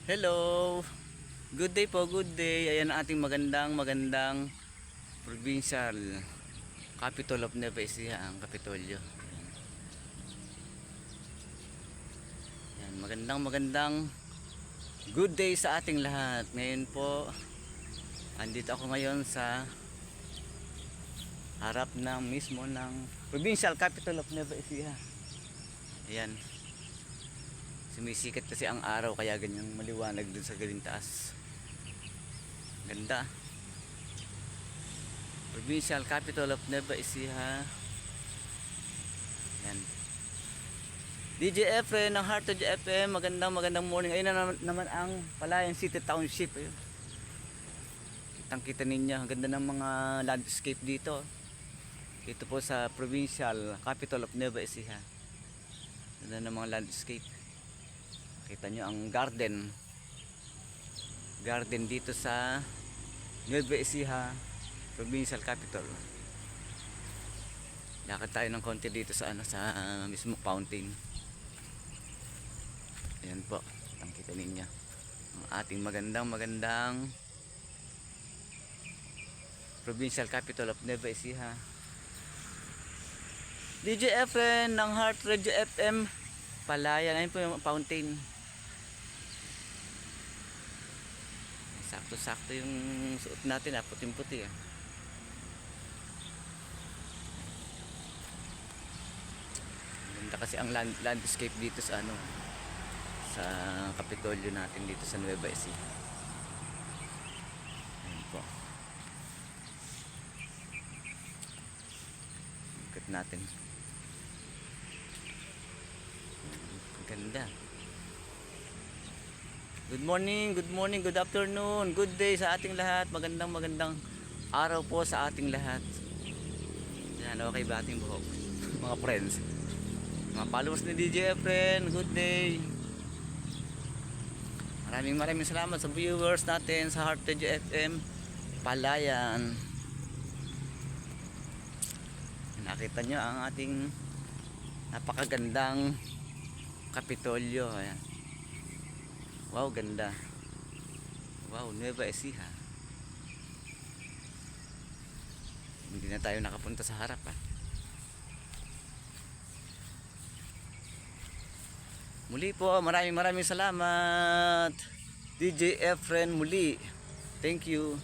Hello! Good day po, good day. Ayan ang ating magandang provincial capital of Nueva Ecija, ang Kapitolyo. Ayan, magandang good day sa ating lahat. Ngayon po, andito ako ngayon sa harap mismo ng provincial capital of Nueva Ecija. Ayan. Sumisikat kasi ang araw kaya ganyang maliwanag dun sa galing taas. Ganda. Provincial capital of Nueva Ecija. Yan. DJ Efren ng Heart of FM. Magandang morning. Ayun na naman ang Palayan City Township. Ayun. Kitang kita ninyo. Ang ganda ng mga landscape dito. Dito po sa provincial capital of Nueva Ecija. Ganda ng mga landscape. Kita nyo ang garden dito sa Nueva Ecija provincial capital. Lakad tayo ng konti dito sa mismo fountain. Ayan po, kita ninyo ang ating magandang provincial capital of Nueva Ecija. DJ Efren ng Heart Radio FM Palayan. Ayun po yung fountain. Sakto-sakto yung suot natin, puting-puti . Ganda kasi ang landscape dito sa sa Kapitolyo natin dito sa Nueva Ecija. Ayan po. Ikot natin. Ganda. Good morning, good afternoon, good day sa ating lahat. Magandang araw po sa ating lahat. Yan, okay ba ating buhok? Mga friends, mga followers ni DJ Efren, good day. Maraming salamat sa viewers natin sa Heart Radio FM Palayan. Nakita nyo ang ating napakagandang Kapitolyo. Ayan. Wow, ganda. Wow, Nueva Ecija. Hindi na tayo nakapunta sa harap . Muli po, maraming salamat DJ Efren muli. Thank you.